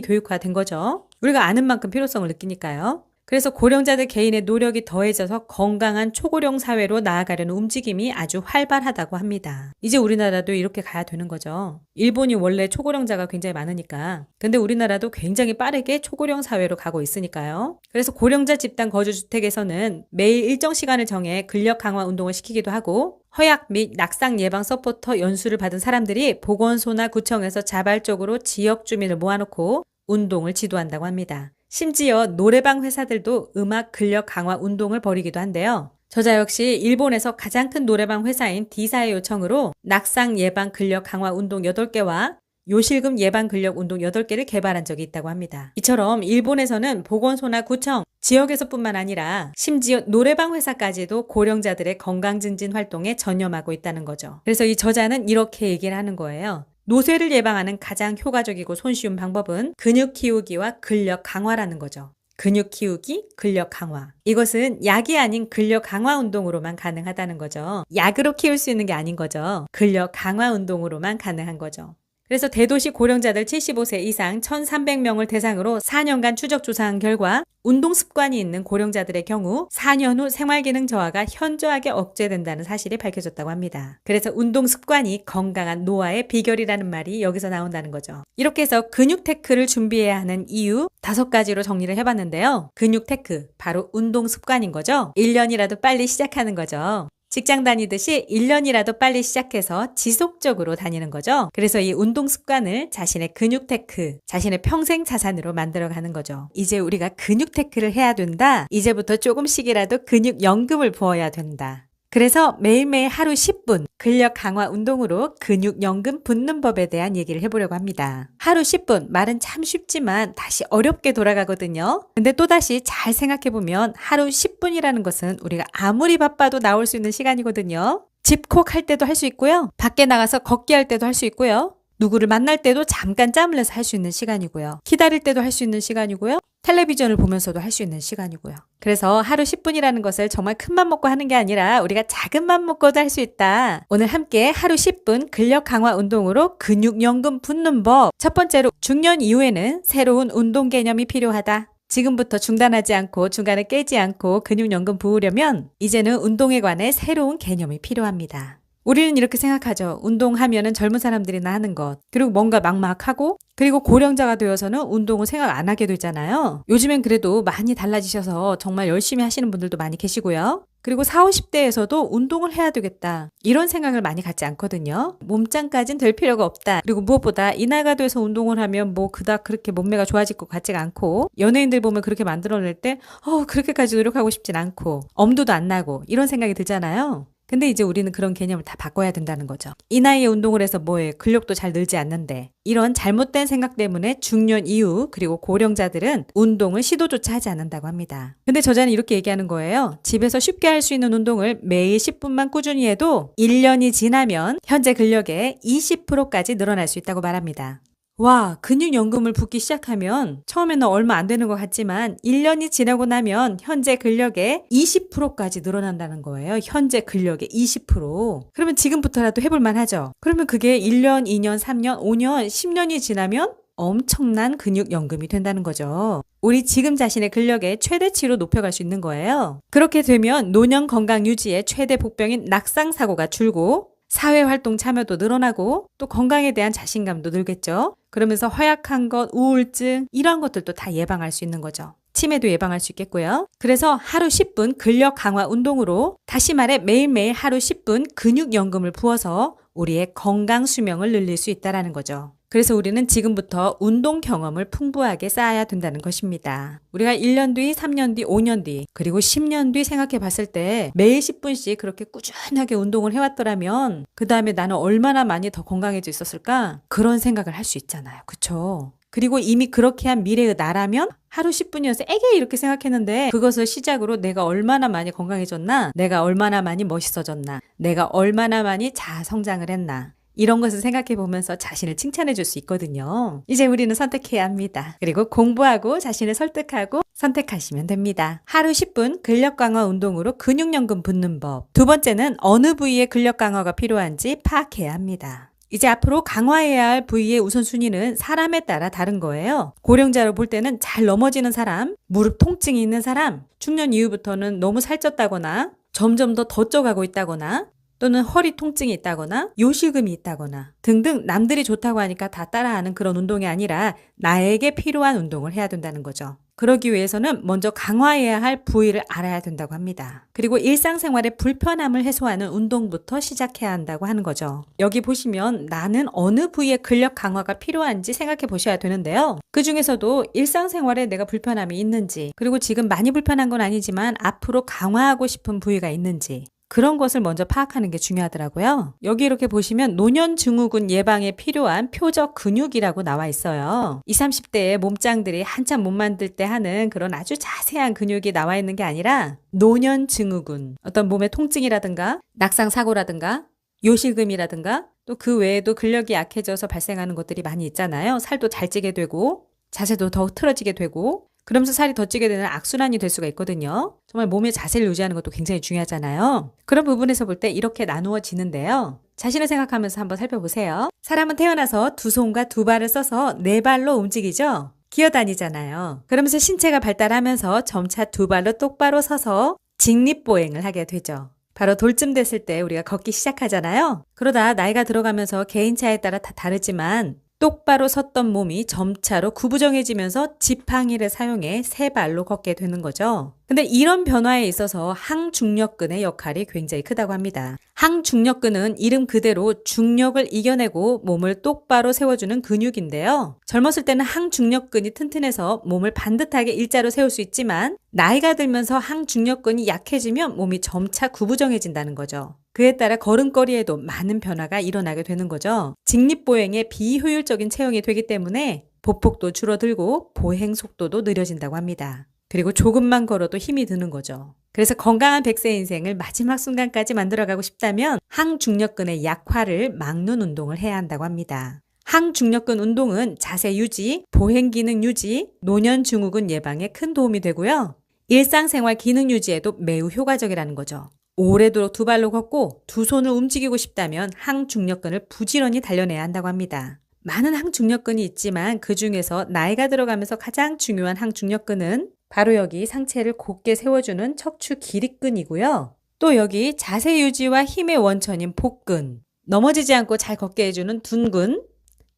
교육화된 거죠. 우리가 아는 만큼 필요성을 느끼니까요. 그래서 고령자들 개인의 노력이 더해져서 건강한 초고령 사회로 나아가려는 움직임이 아주 활발하다고 합니다. 이제 우리나라도 이렇게 가야 되는 거죠. 일본이 원래 초고령자가 굉장히 많으니까. 근데 우리나라도 굉장히 빠르게 초고령 사회로 가고 있으니까요. 그래서 고령자 집단 거주주택에서는 매일 일정 시간을 정해 근력 강화 운동을 시키기도 하고 허약 및 낙상 예방 서포터 연수를 받은 사람들이 보건소나 구청에서 자발적으로 지역 주민을 모아놓고 운동을 지도한다고 합니다. 심지어 노래방 회사들도 음악 근력 강화 운동을 벌이기도 한데요. 저자 역시 일본에서 가장 큰 노래방 회사인 D사의 요청으로 낙상 예방 근력 강화 운동 8개와 요실금 예방 근력 운동 8개를 개발한 적이 있다고 합니다. 이처럼 일본에서는 보건소나 구청, 지역에서뿐만 아니라 심지어 노래방 회사까지도 고령자들의 건강 증진 활동에 전념하고 있다는 거죠. 그래서 이 저자는 이렇게 얘기를 하는 거예요. 노쇠를 예방하는 가장 효과적이고 손쉬운 방법은 근육 키우기와 근력 강화라는 거죠. 근육 키우기, 근력 강화. 이것은 약이 아닌 근력 강화 운동으로만 가능하다는 거죠. 약으로 키울 수 있는 게 아닌 거죠. 근력 강화 운동으로만 가능한 거죠. 그래서 대도시 고령자들 75세 이상 1,300명을 대상으로 4년간 추적 조사한 결과 운동 습관이 있는 고령자들의 경우 4년 후 생활기능 저하가 현저하게 억제된다는 사실이 밝혀졌다고 합니다. 그래서 운동 습관이 건강한 노화의 비결이라는 말이 여기서 나온다는 거죠. 이렇게 해서 근육 테크를 준비해야 하는 이유 5가지로 정리를 해봤는데요. 근육 테크, 바로 운동 습관인 거죠. 1년이라도 빨리 시작하는 거죠. 직장 다니듯이 1년이라도 빨리 시작해서 지속적으로 다니는 거죠. 그래서 이 운동 습관을 자신의 근육 테크, 자신의 평생 자산으로 만들어가는 거죠. 이제 우리가 근육 테크를 해야 된다. 이제부터 조금씩이라도 근육 연금을 부어야 된다. 그래서 매일매일 하루 10분 근력 강화 운동으로 근육 연금 붓는 법에 대한 얘기를 해보려고 합니다. 하루 10분, 말은 참 쉽지만 다시 어렵게 돌아가거든요. 근데 또다시 잘 생각해보면 하루 10분이라는 것은 우리가 아무리 바빠도 나올 수 있는 시간이거든요. 집콕 할 때도 할 수 있고요. 밖에 나가서 걷기 할 때도 할 수 있고요. 누구를 만날 때도 잠깐 짬을 내서 할 수 있는 시간이고요. 기다릴 때도 할 수 있는 시간이고요. 텔레비전을 보면서도 할 수 있는 시간이고요. 그래서 하루 10분이라는 것을 정말 큰 맘 먹고 하는 게 아니라 우리가 작은 맘 먹고도 할 수 있다. 오늘 함께 하루 10분 근력 강화 운동으로 근육 연금 붙는 법. 첫 번째로 중년 이후에는 새로운 운동 개념이 필요하다. 지금부터 중단하지 않고 중간에 깨지 않고 근육 연금 부으려면 이제는 운동에 관해 새로운 개념이 필요합니다. 우리는 이렇게 생각하죠. 운동하면은 젊은 사람들이나 하는 것. 그리고 뭔가 막막하고 그리고 고령자가 되어서는 운동을 생각 안 하게 되잖아요. 요즘엔 그래도 많이 달라지셔서 정말 열심히 하시는 분들도 많이 계시고요. 그리고 40, 50대에서도 운동을 해야 되겠다. 이런 생각을 많이 갖지 않거든요. 몸짱까진 될 필요가 없다. 그리고 무엇보다 이 나이가 돼서 운동을 하면 뭐 그닥 그렇게 몸매가 좋아질 것 같지가 않고 연예인들 보면 그렇게 만들어낼 때 그렇게까지 노력하고 싶진 않고 엄두도 안 나고 이런 생각이 들잖아요. 근데 이제 우리는 그런 개념을 다 바꿔야 된다는 거죠. 이 나이에 운동을 해서 뭐해? 근력도 잘 늘지 않는데. 이런 잘못된 생각 때문에 중년 이후 그리고 고령자들은 운동을 시도조차 하지 않는다고 합니다. 근데 저자는 이렇게 얘기하는 거예요. 집에서 쉽게 할 수 있는 운동을 매일 10분만 꾸준히 해도 1년이 지나면 현재 근력의 20%까지 늘어날 수 있다고 말합니다. 와, 근육연금을 붓기 시작하면 처음에는 얼마 안 되는 것 같지만 1년이 지나고 나면 현재 근력의 20%까지 늘어난다는 거예요. 현재 근력의 20%. 그러면 지금부터라도 해볼만 하죠. 그러면 그게 1년, 2년, 3년, 5년, 10년이 지나면 엄청난 근육연금이 된다는 거죠. 우리 지금 자신의 근력의 최대치로 높여갈 수 있는 거예요. 그렇게 되면 노년 건강 유지의 최대 복병인 낙상사고가 줄고 사회활동 참여도 늘어나고 또 건강에 대한 자신감도 늘겠죠. 그러면서 허약한 것, 우울증 이런 것들도 다 예방할 수 있는 거죠. 치매도 예방할 수 있겠고요. 그래서 하루 10분 근력 강화 운동으로 다시 말해 매일매일 하루 10분 근육연금을 부어서 우리의 건강 수명을 늘릴 수 있다는 거죠. 그래서 우리는 지금부터 운동 경험을 풍부하게 쌓아야 된다는 것입니다. 우리가 1년 뒤, 3년 뒤, 5년 뒤, 그리고 10년 뒤 생각해 봤을 때 매일 10분씩 그렇게 꾸준하게 운동을 해왔더라면 그 다음에 나는 얼마나 많이 더 건강해져 있었을까? 그런 생각을 할 수 있잖아요. 그쵸? 그리고 이미 그렇게 한 미래의 나라면 하루 10분이어서 에게 이렇게 생각했는데 그것을 시작으로 내가 얼마나 많이 건강해졌나? 내가 얼마나 많이 멋있어졌나? 내가 얼마나 많이 자아성장을 했나? 이런 것을 생각해 보면서 자신을 칭찬해 줄 수 있거든요. 이제 우리는 선택해야 합니다. 그리고 공부하고 자신을 설득하고 선택하시면 됩니다. 하루 10분 근력 강화 운동으로 근육연금 붙는 법. 두 번째는 어느 부위에 근력 강화가 필요한지 파악해야 합니다. 이제 앞으로 강화해야 할 부위의 우선순위는 사람에 따라 다른 거예요. 고령자로 볼 때는 잘 넘어지는 사람, 무릎 통증이 있는 사람, 중년 이후부터는 너무 살쪘다거나 점점 더 쪄가고 있다거나 또는 허리 통증이 있다거나 요실금이 있다거나 등등 남들이 좋다고 하니까 다 따라하는 그런 운동이 아니라 나에게 필요한 운동을 해야 된다는 거죠. 그러기 위해서는 먼저 강화해야 할 부위를 알아야 된다고 합니다. 그리고 일상생활의 불편함을 해소하는 운동부터 시작해야 한다고 하는 거죠. 여기 보시면 나는 어느 부위에 근력 강화가 필요한지 생각해 보셔야 되는데요. 그 중에서도 일상생활에 내가 불편함이 있는지 그리고 지금 많이 불편한 건 아니지만 앞으로 강화하고 싶은 부위가 있는지 그런 것을 먼저 파악하는 게 중요하더라고요. 여기 이렇게 보시면 노년 증후군 예방에 필요한 표적 근육이라고 나와 있어요. 20, 30대의 몸짱들이 한참 몸 만들 때 하는 그런 아주 자세한 근육이 나와 있는 게 아니라 노년 증후군, 어떤 몸의 통증이라든가 낙상 사고라든가 요실금이라든가 또 그 외에도 근력이 약해져서 발생하는 것들이 많이 있잖아요. 살도 잘 찌게 되고 자세도 더욱 틀어지게 되고 그러면서 살이 더 찌게 되는 악순환이 될 수가 있거든요. 정말 몸의 자세를 유지하는 것도 굉장히 중요하잖아요. 그런 부분에서 볼 때 이렇게 나누어지는데요. 자신을 생각하면서 한번 살펴보세요. 사람은 태어나서 두 손과 두 발을 써서 네 발로 움직이죠. 기어다니잖아요. 그러면서 신체가 발달하면서 점차 두 발로 똑바로 서서 직립보행을 하게 되죠. 바로 돌쯤 됐을 때 우리가 걷기 시작하잖아요. 그러다 나이가 들어가면서 개인차에 따라 다 다르지만 똑바로 섰던 몸이 점차로 구부정해지면서 지팡이를 사용해 세 발로 걷게 되는 거죠. 근데 이런 변화에 있어서 항중력근의 역할이 굉장히 크다고 합니다. 항중력근은 이름 그대로 중력을 이겨내고 몸을 똑바로 세워주는 근육인데요. 젊었을 때는 항중력근이 튼튼해서 몸을 반듯하게 일자로 세울 수 있지만 나이가 들면서 항중력근이 약해지면 몸이 점차 구부정해진다는 거죠. 그에 따라 걸음걸이에도 많은 변화가 일어나게 되는 거죠. 직립보행에 비효율적인 체형이 되기 때문에 보폭도 줄어들고 보행 속도도 느려진다고 합니다. 그리고 조금만 걸어도 힘이 드는 거죠. 그래서 건강한 100세 인생을 마지막 순간까지 만들어가고 싶다면 항중력근의 약화를 막는 운동을 해야 한다고 합니다. 항중력근 운동은 자세 유지, 보행 기능 유지, 노년 증후군 예방에 큰 도움이 되고요. 일상생활 기능 유지에도 매우 효과적이라는 거죠. 오래도록 두 발로 걷고 두 손을 움직이고 싶다면 항중력근을 부지런히 단련해야 한다고 합니다. 많은 항중력근이 있지만 그 중에서 나이가 들어가면서 가장 중요한 항중력근은 바로 여기 상체를 곧게 세워주는 척추 기립근이고요. 또 여기 자세 유지와 힘의 원천인 복근, 넘어지지 않고 잘 걷게 해주는 둔근,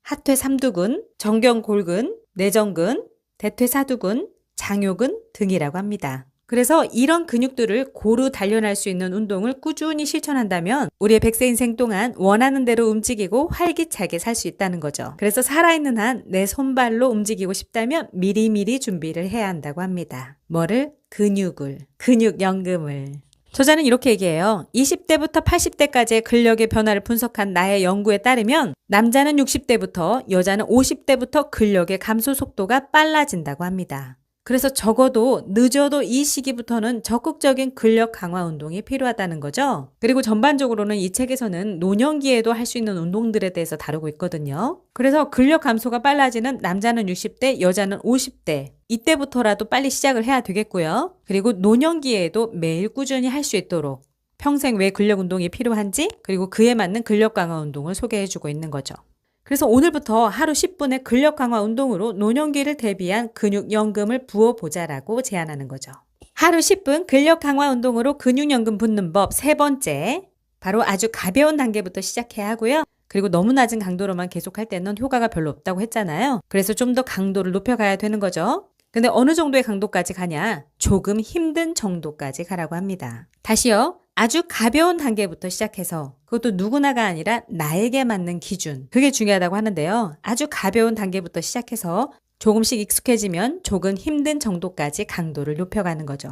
하퇴삼두근, 정경골근, 내전근, 대퇴사두근, 장요근 등이라고 합니다. 그래서 이런 근육들을 고루 단련할 수 있는 운동을 꾸준히 실천한다면 우리의 100세 인생 동안 원하는 대로 움직이고 활기차게 살 수 있다는 거죠. 그래서 살아있는 한 내 손발로 움직이고 싶다면 미리미리 준비를 해야 한다고 합니다. 뭐를? 근육연금을. 저자는 이렇게 얘기해요. 20대부터 80대까지의 근력의 변화를 분석한 나의 연구에 따르면 남자는 60대부터 여자는 50대부터 근력의 감소 속도가 빨라진다고 합니다. 그래서 적어도 늦어도 이 시기부터는 적극적인 근력 강화 운동이 필요하다는 거죠. 그리고 전반적으로는 이 책에서는 노년기에도 할 수 있는 운동들에 대해서 다루고 있거든요. 그래서 근력 감소가 빨라지는 남자는 60대, 여자는 50대. 이때부터라도 빨리 시작을 해야 되겠고요. 그리고 노년기에도 매일 꾸준히 할 수 있도록 평생 왜 근력 운동이 필요한지 그리고 그에 맞는 근력 강화 운동을 소개해주고 있는 거죠. 그래서 오늘부터 하루 10분의 근력 강화 운동으로 노년기를 대비한 근육연금을 부어보자라고 제안하는 거죠. 하루 10분 근력 강화 운동으로 근육연금 붓는 법 세 번째, 바로 아주 가벼운 단계부터 시작해야 하고요. 그리고 너무 낮은 강도로만 계속할 때는 효과가 별로 없다고 했잖아요. 그래서 좀 더 강도를 높여가야 되는 거죠. 근데 어느 정도의 강도까지 가냐? 조금 힘든 정도까지 가라고 합니다. 다시요. 아주 가벼운 단계부터 시작해서 그것도 누구나가 아니라 나에게 맞는 기준, 그게 중요하다고 하는데요. 아주 가벼운 단계부터 시작해서 조금씩 익숙해지면 조금 힘든 정도까지 강도를 높여가는 거죠.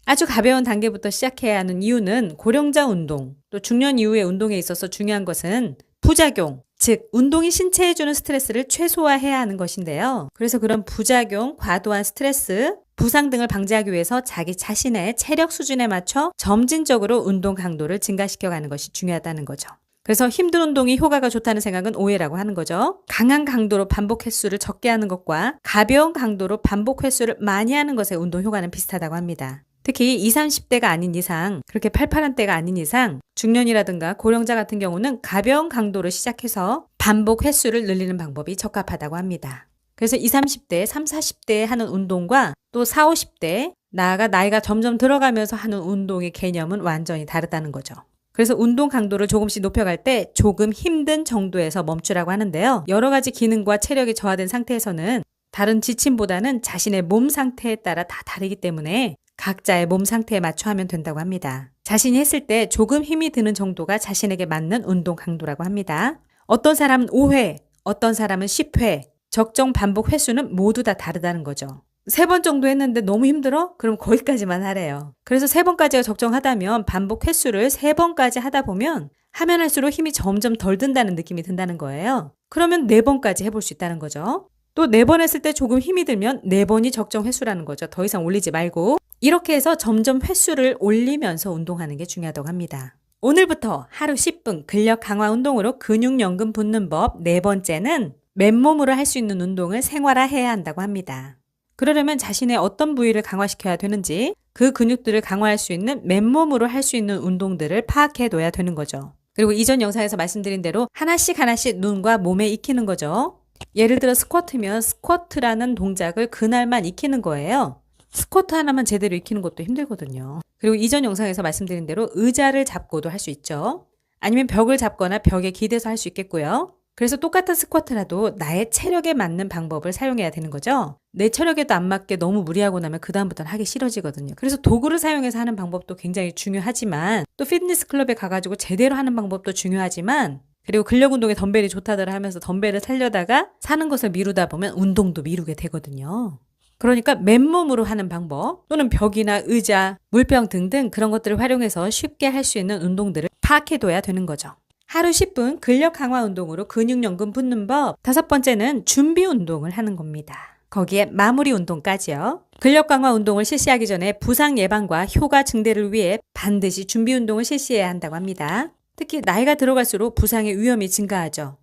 아주 가벼운 단계부터 시작해야 하는 이유는 고령자 운동, 또 중년 이후의 운동에 있어서 중요한 것은 부작용, 즉 운동이 신체에 주는 스트레스를 최소화해야 하는 것인데요. 그래서 그런 부작용, 과도한 스트레스, 부상 등을 방지하기 위해서 자기 자신의 체력 수준에 맞춰 점진적으로 운동 강도를 증가시켜가는 것이 중요하다는 거죠. 그래서 힘든 운동이 효과가 좋다는 생각은 오해라고 하는 거죠. 강한 강도로 반복 횟수를 적게 하는 것과 가벼운 강도로 반복 횟수를 많이 하는 것의 운동 효과는 비슷하다고 합니다. 특히 20, 30대가 아닌 이상, 그렇게 팔팔한 때가 아닌 이상 중년이라든가 고령자 같은 경우는 가벼운 강도로 시작해서 반복 횟수를 늘리는 방법이 적합하다고 합니다. 그래서 20, 30대, 30, 40대에 하는 운동과 또 40, 50대, 나아가 나이가 점점 들어가면서 하는 운동의 개념은 완전히 다르다는 거죠. 그래서 운동 강도를 조금씩 높여갈 때 조금 힘든 정도에서 멈추라고 하는데요. 여러 가지 기능과 체력이 저하된 상태에서는 다른 지침보다는 자신의 몸 상태에 따라 다 다르기 때문에 각자의 몸 상태에 맞춰 하면 된다고 합니다. 자신이 했을 때 조금 힘이 드는 정도가 자신에게 맞는 운동 강도라고 합니다. 어떤 사람은 5회, 어떤 사람은 10회, 적정 반복 횟수는 모두 다 다르다는 거죠. 3번 정도 했는데 너무 힘들어? 그럼 거기까지만 하래요. 그래서 3번까지가 적정하다면 반복 횟수를 3번까지 하다 보면 하면 할수록 힘이 점점 덜 든다는 느낌이 든다는 거예요. 그러면 4번까지 해볼 수 있다는 거죠. 또 4번 했을 때 조금 힘이 들면 4번이 적정 횟수라는 거죠. 더 이상 올리지 말고. 이렇게 해서 점점 횟수를 올리면서 운동하는 게 중요하다고 합니다. 오늘부터 하루 10분 근력 강화 운동으로 근육연금 붓는 법 네 번째는 맨몸으로 할 수 있는 운동을 생활화해야 한다고 합니다. 그러려면 자신의 어떤 부위를 강화시켜야 되는지 그 근육들을 강화할 수 있는 맨몸으로 할 수 있는 운동들을 파악해 둬야 되는 거죠. 그리고 이전 영상에서 말씀드린 대로 하나씩 눈과 몸에 익히는 거죠. 예를 들어 스쿼트면 스쿼트라는 동작을 그날만 익히는 거예요. 스쿼트 하나만 제대로 익히는 것도 힘들거든요. 그리고 이전 영상에서 말씀드린 대로 의자를 잡고도 할 수 있죠. 아니면 벽을 잡거나 벽에 기대서 할 수 있겠고요. 그래서 똑같은 스쿼트라도 나의 체력에 맞는 방법을 사용해야 되는 거죠. 내 체력에도 안 맞게 너무 무리하고 나면 그 다음부터는 하기 싫어지거든요. 그래서 도구를 사용해서 하는 방법도 굉장히 중요하지만 또 피트니스 클럽에 가가지고 제대로 하는 방법도 중요하지만 그리고 근력 운동에 덤벨이 좋다더라 하면서 덤벨을 살려다가 사는 것을 미루다 보면 운동도 미루게 되거든요. 그러니까 맨몸으로 하는 방법 또는 벽이나 의자, 물병 등등 그런 것들을 활용해서 쉽게 할 수 있는 운동들을 파악해둬야 되는 거죠. 하루 10분 근력 강화 운동으로 근육연금 붓는 법. 5번째는 준비 운동을 하는 겁니다. 거기에 마무리 운동까지요. 근력 강화 운동을 실시하기 전에 부상 예방과 효과 증대를 위해 반드시 준비 운동을 실시해야 한다고 합니다. 특히 나이가 들어갈수록 부상의 위험이 증가하죠.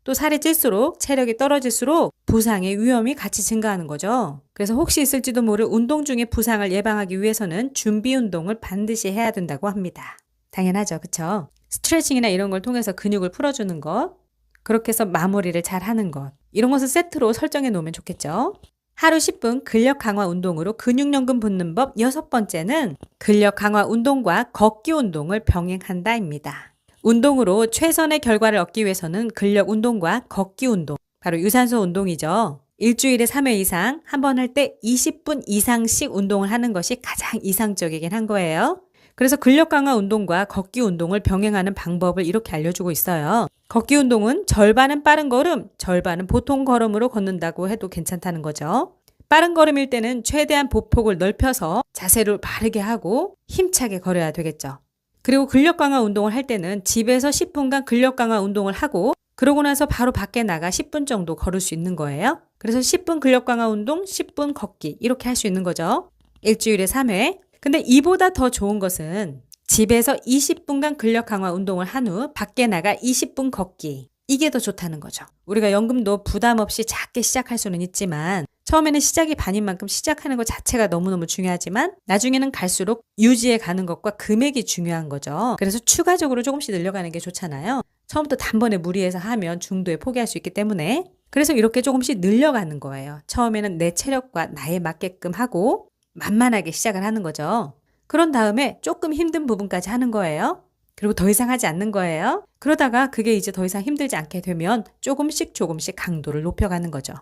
또 또 살이 찔수록 체력이 떨어질수록 부상의 위험이 같이 증가하는 거죠. 그래서 혹시 있을지도 모를 운동 중에 부상을 예방하기 위해서는 준비 운동을 반드시 해야 된다고 합니다. 당연하죠. 그쵸? 스트레칭이나 이런 걸 통해서 근육을 풀어주는 것, 그렇게 해서 마무리를 잘 하는 것, 이런 것을 세트로 설정해 놓으면 좋겠죠. 하루 10분 근력 강화 운동으로 근육연금 붙는 법 6번째는 근력 강화 운동과 걷기 운동을 병행한다입니다. 운동으로 최선의 결과를 얻기 위해서는 근력 운동과 걷기 운동, 바로 유산소 운동이죠. 일주일에 3회 이상, 한 번 할 때 20분 이상씩 운동을 하는 것이 가장 이상적이긴 한 거예요. 그래서 근력 강화 운동과 걷기 운동을 병행하는 방법을 이렇게 알려주고 있어요. 걷기 운동은 절반은 빠른 걸음, 절반은 보통 걸음으로 걷는다고 해도 괜찮다는 거죠. 빠른 걸음일 때는 최대한 보폭을 넓혀서 자세를 바르게 하고 힘차게 걸어야 되겠죠. 그리고 근력 강화 운동을 할 때는 집에서 10분간 근력 강화 운동을 하고 그러고 나서 바로 밖에 나가 10분 정도 걸을 수 있는 거예요. 그래서 10분 근력 강화 운동, 10분 걷기 이렇게 할 수 있는 거죠. 일주일에 3회. 근데 이보다 더 좋은 것은 집에서 20분간 근력 강화 운동을 한 후 밖에 나가 20분 걷기. 이게 더 좋다는 거죠. 우리가 연금도 부담 없이 작게 시작할 수는 있지만 처음에는 시작이 반인 만큼 시작하는 것 자체가 너무너무 중요하지만 나중에는 갈수록 유지해 가는 것과 금액이 중요한 거죠. 그래서 추가적으로 조금씩 늘려가는 게 좋잖아요. 처음부터 단번에 무리해서 하면 중도에 포기할 수 있기 때문에 그래서 이렇게 조금씩 늘려가는 거예요. 처음에는 내 체력과 나에 맞게끔 하고 만만하게 시작을 하는 거죠. 그런 다음에 조금 힘든 부분까지 하는 거예요. 그리고 더 이상 하지 않는 거예요. 그러다가 그게 이제 더 이상 힘들지 않게 되면 조금씩 강도를 높여가는 거죠.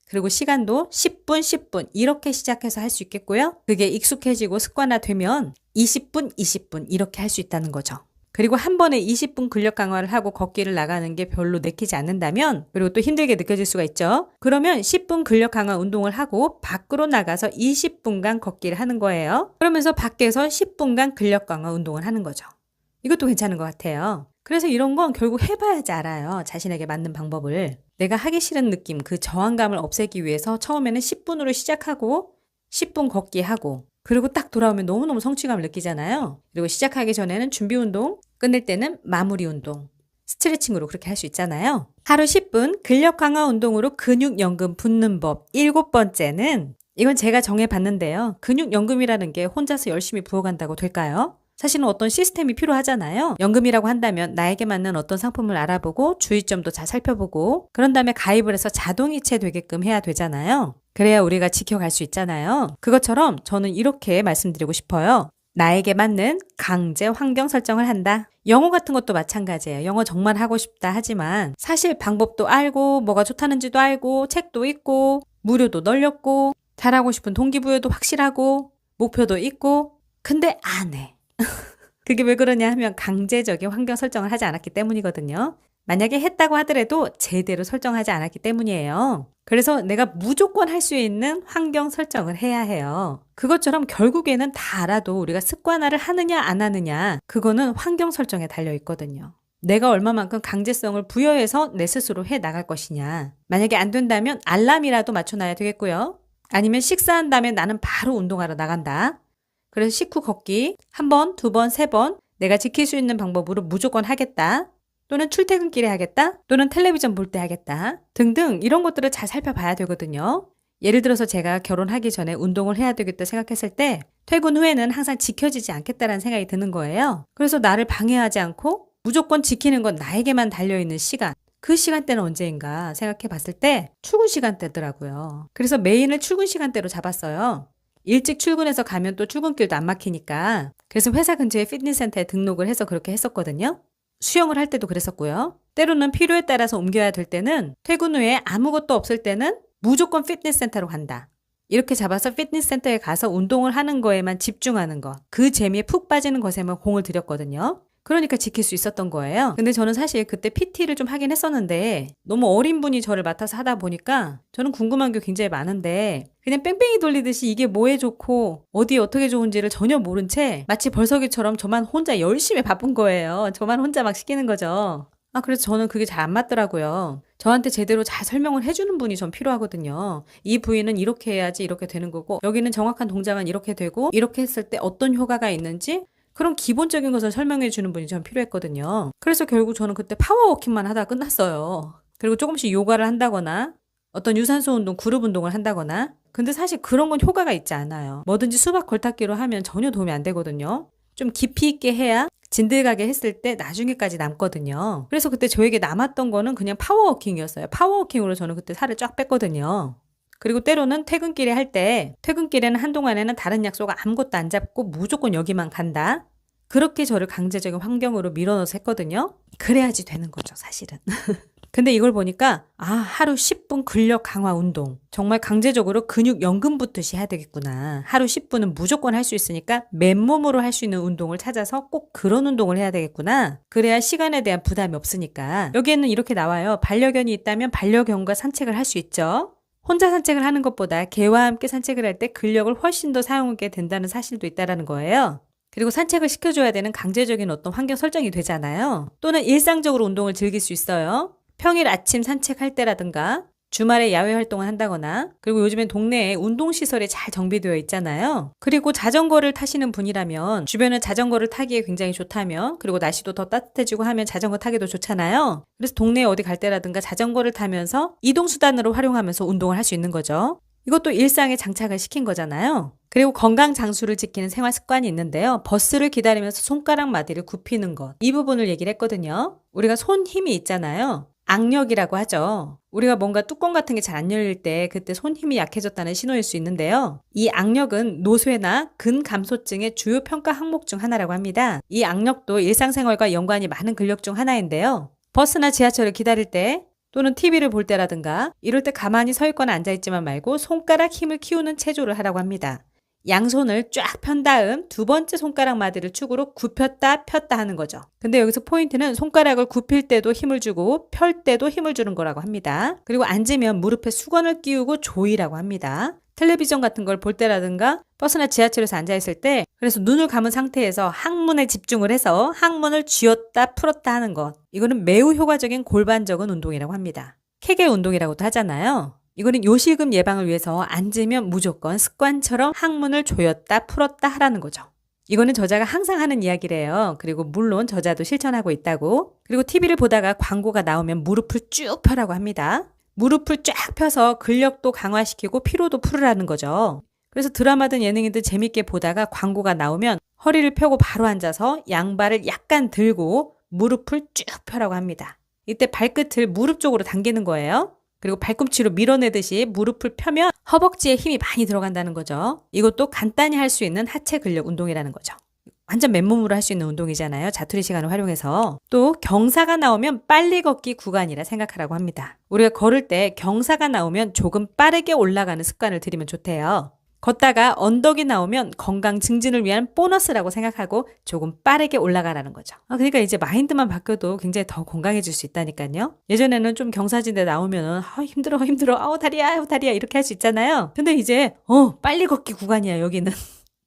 그리고 시간도 10분, 10분 이렇게 시작해서 할 수 있겠고요. 그게 익숙해지고 습관화되면 20분, 20분 이렇게 할 수 있다는 거죠. 그리고 한 번에 20분 근력 강화를 하고 걷기를 나가는 게 별로 내키지 않는다면 그리고 또 힘들게 느껴질 수가 있죠. 그러면 10분 근력 강화 운동을 하고 밖으로 나가서 20분간 걷기를 하는 거예요. 그러면서 밖에서 10분간 근력 강화 운동을 하는 거죠. 이것도 괜찮은 것 같아요. 그래서 이런 건 결국 해봐야지 알아요. 자신에게 맞는 방법을. 내가 하기 싫은 느낌, 그 저항감을 없애기 위해서 처음에는 10분으로 시작하고 10분 걷기 하고 그리고 딱 돌아오면 너무너무 성취감을 느끼잖아요. 그리고 시작하기 전에는 준비 운동, 끝낼 때는 마무리 운동, 스트레칭으로 그렇게 할 수 있잖아요. 하루 10분 근력 강화 운동으로 근육연금 붙는 법 7번째는 이건 제가 정해봤는데요. 근육연금이라는 게 혼자서 열심히 부어간다고 될까요? 사실은 어떤 시스템이 필요하잖아요. 연금이라고 한다면 나에게 맞는 어떤 상품을 알아보고 주의점도 잘 살펴보고 그런 다음에 가입을 해서 자동이체 되게끔 해야 되잖아요. 그래야 우리가 지켜갈 수 있잖아요. 그것처럼 저는 이렇게 말씀드리고 싶어요. 나에게 맞는 강제 환경 설정을 한다. 영어 같은 것도 마찬가지예요. 영어 정말 하고 싶다 하지만 사실 방법도 알고 뭐가 좋다는지도 알고 책도 읽고 무료도 널렸고 잘하고 싶은 동기부여도 확실하고 목표도 있고 근데 안 해. 그게 왜 그러냐 하면 강제적인 환경 설정을 하지 않았기 때문이거든요. 만약에 했다고 하더라도 제대로 설정하지 않았기 때문이에요. 그래서 내가 무조건 할 수 있는 환경 설정을 해야 해요. 그것처럼 결국에는 다 알아도 우리가 습관화를 하느냐 안 하느냐 그거는 환경 설정에 달려 있거든요. 내가 얼마만큼 강제성을 부여해서 내 스스로 해 나갈 것이냐. 만약에 안 된다면 알람이라도 맞춰놔야 되겠고요. 아니면 식사한 다음에 나는 바로 운동하러 나간다. 그래서 식후 걷기 한 번, 두 번, 세 번 내가 지킬 수 있는 방법으로 무조건 하겠다. 또는 출퇴근길에 하겠다. 또는 텔레비전 볼 때 하겠다. 등등 이런 것들을 잘 살펴봐야 되거든요. 예를 들어서 제가 결혼하기 전에 운동을 해야 되겠다 생각했을 때 퇴근 후에는 항상 지켜지지 않겠다라는 생각이 드는 거예요. 그래서 나를 방해하지 않고 무조건 지키는 건 나에게만 달려있는 시간. 그 시간대는 언제인가 생각해 봤을 때 출근 시간대더라고요. 그래서 메인을 출근 시간대로 잡았어요. 일찍 출근해서 가면 또 출근길도 안 막히니까 그래서 회사 근처에 피트니스 센터에 등록을 해서 그렇게 했었거든요. 수영을 할 때도 그랬었고요. 때로는 필요에 따라서 옮겨야 될 때는 퇴근 후에 아무것도 없을 때는 무조건 피트니스 센터로 간다. 이렇게 잡아서 피트니스 센터에 가서 운동을 하는 거에만 집중하는 거. 그 재미에 푹 빠지는 것에만 공을 들였거든요. 그러니까 지킬 수 있었던 거예요. 근데 저는 사실 그때 PT를 좀 하긴 했었는데 너무 어린 분이 저를 맡아서 하다 보니까 저는 궁금한 게 굉장히 많은데 그냥 뺑뺑이 돌리듯이 이게 뭐에 좋고 어디에 어떻게 좋은지를 전혀 모른 채 마치 벌서기처럼 저만 혼자 열심히 바쁜 거예요. 저만 혼자 막 시키는 거죠. 그래서 저는 그게 잘 안 맞더라고요. 저한테 제대로 잘 설명을 해주는 분이 전 필요하거든요. 이 부위는 이렇게 해야지 이렇게 되는 거고 여기는 정확한 동작은 이렇게 되고 이렇게 했을 때 어떤 효과가 있는지 그런 기본적인 것을 설명해 주는 분이 전 필요했거든요. 그래서 결국 저는 그때 파워워킹만 하다가 끝났어요. 그리고 조금씩 요가를 한다거나 어떤 유산소 운동, 그룹 운동을 한다거나. 근데 사실 그런 건 효과가 있지 않아요. 뭐든지 수박 걸타기로 하면 전혀 도움이 안 되거든요. 좀 깊이 있게 해야 진들가게 했을 때 나중에까지 남거든요. 그래서 그때 저에게 남았던 거는 그냥 파워워킹이었어요. 파워워킹으로 저는 그때 살을 쫙 뺐거든요. 그리고 때로는 퇴근길에 할 때, 퇴근길에는 한동안에는 다른 약속 아무것도 안 잡고 무조건 여기만 간다. 그렇게 저를 강제적인 환경으로 밀어넣어서 했거든요. 그래야지 되는 거죠, 사실은. 근데 이걸 보니까 하루 10분 근력 강화 운동. 정말 강제적으로 근육 연금 붙듯이 해야 되겠구나. 하루 10분은 무조건 할 수 있으니까 맨몸으로 할 수 있는 운동을 찾아서 꼭 그런 운동을 해야 되겠구나. 그래야 시간에 대한 부담이 없으니까. 여기에는 이렇게 나와요. 반려견이 있다면 반려견과 산책을 할 수 있죠. 혼자 산책을 하는 것보다 개와 함께 산책을 할 때 근력을 훨씬 더 사용하게 된다는 사실도 있다는 거예요. 그리고 산책을 시켜줘야 되는 강제적인 어떤 환경 설정이 되잖아요. 또는 일상적으로 운동을 즐길 수 있어요. 평일 아침 산책할 때라든가 주말에 야외 활동을 한다거나 그리고 요즘엔 동네에 운동시설이 잘 정비되어 있잖아요. 그리고 자전거를 타시는 분이라면 주변에 자전거를 타기에 굉장히 좋다면 그리고 날씨도 더 따뜻해지고 하면 자전거 타기도 좋잖아요. 그래서 동네에 어디 갈 때라든가 자전거를 타면서 이동수단으로 활용하면서 운동을 할 수 있는 거죠. 이것도 일상에 장착을 시킨 거잖아요. 그리고 건강 장수를 지키는 생활 습관이 있는데요. 버스를 기다리면서 손가락 마디를 굽히는 것. 이 부분을 얘기를 했거든요. 우리가 손 힘이 있잖아요. 악력이라고 하죠. 우리가 뭔가 뚜껑 같은 게 잘 안 열릴 때 그때 손 힘이 약해졌다는 신호일 수 있는데요. 이 악력은 노쇠나 근감소증의 주요 평가 항목 중 하나라고 합니다. 이 악력도 일상생활과 연관이 많은 근력 중 하나인데요. 버스나 지하철을 기다릴 때 또는 TV를 볼 때라든가 이럴 때 가만히 서 있거나 앉아있지만 말고 손가락 힘을 키우는 체조를 하라고 합니다. 양손을 쫙 편 다음 두 번째 손가락 마디를 축으로 굽혔다 폈다 하는 거죠. 근데 여기서 포인트는 손가락을 굽힐 때도 힘을 주고 펼 때도 힘을 주는 거라고 합니다. 그리고 앉으면 무릎에 수건을 끼우고 조이라고 합니다. 텔레비전 같은 걸 볼 때라든가 버스나 지하철에서 앉아있을 때 그래서 눈을 감은 상태에서 항문에 집중을 해서 항문을 쥐었다 풀었다 하는 것. 이거는 매우 효과적인 골반적인 운동이라고 합니다. 케겔 운동이라고도 하잖아요. 이거는 요실금 예방을 위해서 앉으면 무조건 습관처럼 항문을 조였다 풀었다 하라는 거죠. 이거는 저자가 항상 하는 이야기래요. 그리고 물론 저자도 실천하고 있다고. 그리고 TV를 보다가 광고가 나오면 무릎을 쭉 펴라고 합니다. 무릎을 쫙 펴서 근력도 강화시키고 피로도 풀으라는 거죠. 그래서 드라마든 예능이든 재밌게 보다가 광고가 나오면 허리를 펴고 바로 앉아서 양발을 약간 들고 무릎을 쭉 펴라고 합니다. 이때 발끝을 무릎 쪽으로 당기는 거예요. 그리고 발꿈치로 밀어내듯이 무릎을 펴면 허벅지에 힘이 많이 들어간다는 거죠. 이것도 간단히 할 수 있는 하체 근력 운동이라는 거죠. 완전 맨몸으로 할 수 있는 운동이잖아요. 자투리 시간을 활용해서. 또 경사가 나오면 빨리 걷기 구간이라 생각하라고 합니다. 우리가 걸을 때 경사가 나오면 조금 빠르게 올라가는 습관을 들이면 좋대요. 걷다가 언덕이 나오면 건강 증진을 위한 보너스라고 생각하고 조금 빠르게 올라가라는 거죠. 그러니까 이제 마인드만 바뀌어도 굉장히 더 건강해질 수 있다니까요. 예전에는 좀 경사진데 나오면은 힘들어 다리야 이렇게 할 수 있잖아요. 근데 이제 빨리 걷기 구간이야 여기는.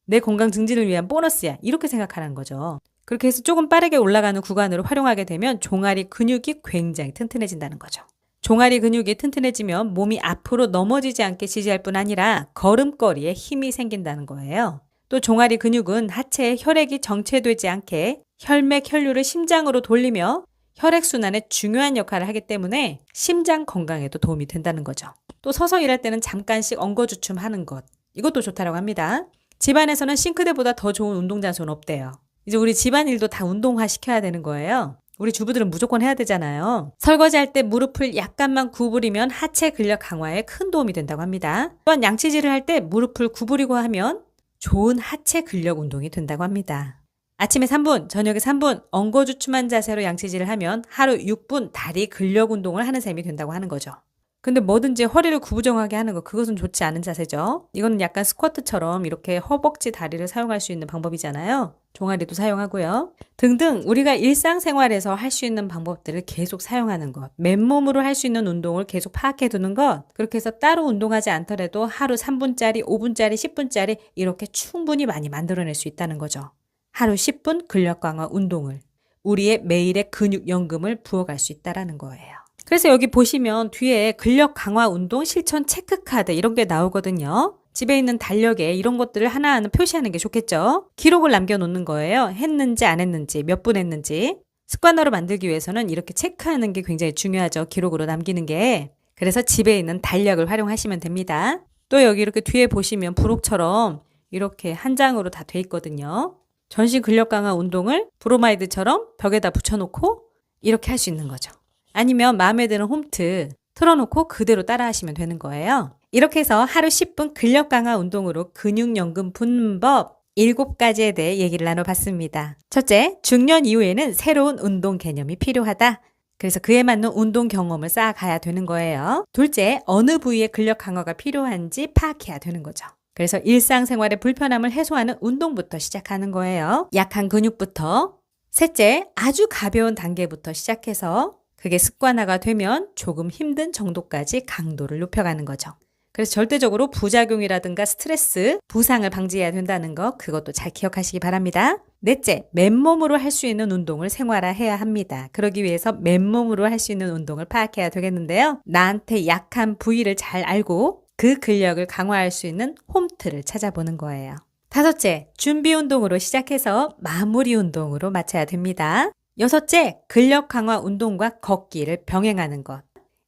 내 건강 증진을 위한 보너스야 이렇게 생각하는 거죠. 그렇게 해서 조금 빠르게 올라가는 구간으로 활용하게 되면 종아리 근육이 굉장히 튼튼해진다는 거죠. 종아리 근육이 튼튼해지면 몸이 앞으로 넘어지지 않게 지지할 뿐 아니라 걸음걸이에 힘이 생긴다는 거예요. 또 종아리 근육은 하체에 혈액이 정체되지 않게 혈맥, 혈류를 심장으로 돌리며 혈액순환에 중요한 역할을 하기 때문에 심장 건강에도 도움이 된다는 거죠. 또 서서 일할 때는 잠깐씩 엉거주춤 하는 것. 이것도 좋다고 합니다. 집안에서는 싱크대보다 더 좋은 운동 장소는 없대요. 이제 우리 집안일도 다 운동화 시켜야 되는 거예요. 우리 주부들은 무조건 해야 되잖아요. 설거지할 때 무릎을 약간만 구부리면 하체 근력 강화에 큰 도움이 된다고 합니다. 또한 양치질을 할 때 무릎을 구부리고 하면 좋은 하체 근력 운동이 된다고 합니다. 아침에 3분, 저녁에 3분 엉거주춤한 자세로 양치질을 하면 하루 6분 다리 근력 운동을 하는 셈이 된다고 하는 거죠. 근데 뭐든지 허리를 구부정하게 하는 거 그것은 좋지 않은 자세죠. 이거는 약간 스쿼트처럼 이렇게 허벅지 다리를 사용할 수 있는 방법이잖아요. 종아리도 사용하고요. 등등 우리가 일상생활에서 할 수 있는 방법들을 계속 사용하는 것. 맨몸으로 할 수 있는 운동을 계속 파악해 두는 것. 그렇게 해서 따로 운동하지 않더라도 하루 3분짜리, 5분짜리, 10분짜리 이렇게 충분히 많이 만들어낼 수 있다는 거죠. 하루 10분 근력 강화 운동을 우리의 매일의 근육 연금을 부어갈 수 있다는 거예요. 그래서 여기 보시면 뒤에 근력 강화 운동 실천 체크카드 이런 게 나오거든요. 집에 있는 달력에 이런 것들을 하나하나 표시하는 게 좋겠죠. 기록을 남겨놓는 거예요. 했는지 안 했는지, 몇 분 했는지. 습관으로 만들기 위해서는 이렇게 체크하는 게 굉장히 중요하죠. 기록으로 남기는 게. 그래서 집에 있는 달력을 활용하시면 됩니다. 또 여기 이렇게 뒤에 보시면 부록처럼 이렇게 한 장으로 다 돼 있거든요. 전신 근력 강화 운동을 브로마이드처럼 벽에다 붙여놓고 이렇게 할 수 있는 거죠. 아니면 마음에 드는 홈트 틀어놓고 그대로 따라 하시면 되는 거예요. 이렇게 해서 하루 10분 근력 강화 운동으로 근육연금 붙는 법 7가지에 대해 얘기를 나눠봤습니다. 첫째, 중년 이후에는 새로운 운동 개념이 필요하다. 그래서 그에 맞는 운동 경험을 쌓아가야 되는 거예요. 둘째, 어느 부위에 근력 강화가 필요한지 파악해야 되는 거죠. 그래서 일상생활의 불편함을 해소하는 운동부터 시작하는 거예요. 약한 근육부터. 셋째, 아주 가벼운 단계부터 시작해서 그게 습관화가 되면 조금 힘든 정도까지 강도를 높여가는 거죠. 그래서 절대적으로 부작용이라든가 스트레스, 부상을 방지해야 된다는 거 그것도 잘 기억하시기 바랍니다. 넷째, 맨몸으로 할 수 있는 운동을 생활화해야 합니다. 그러기 위해서 맨몸으로 할 수 있는 운동을 파악해야 되겠는데요. 나한테 약한 부위를 잘 알고 그 근력을 강화할 수 있는 홈트를 찾아보는 거예요. 다섯째, 준비 운동으로 시작해서 마무리 운동으로 마쳐야 됩니다. 여섯째, 근력 강화 운동과 걷기를 병행하는 것.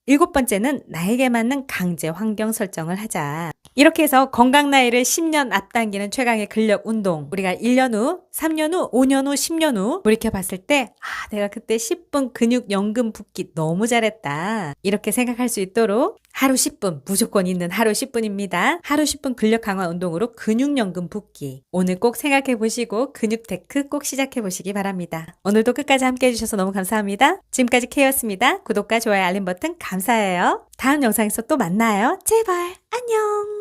7번째는 나에게 맞는 강제 환경 설정을 하자. 이렇게 해서 건강 나이를 10년 앞당기는 최강의 근력 운동. 우리가 1년 후, 3년 후, 5년 후, 10년 후 돌이켜봤을 때 내가 그때 10분 근육 연금 붓기 너무 잘했다. 이렇게 생각할 수 있도록 하루 10분, 무조건 있는 하루 10분입니다. 하루 10분 근력 강화 운동으로 근육 연금 붓기. 오늘 꼭 생각해 보시고 근육 테크 꼭 시작해 보시기 바랍니다. 오늘도 끝까지 함께 해주셔서 너무 감사합니다. 지금까지 K였습니다. 구독과 좋아요, 알림 버튼 감사해요. 다음 영상에서 또 만나요. 제발 안녕.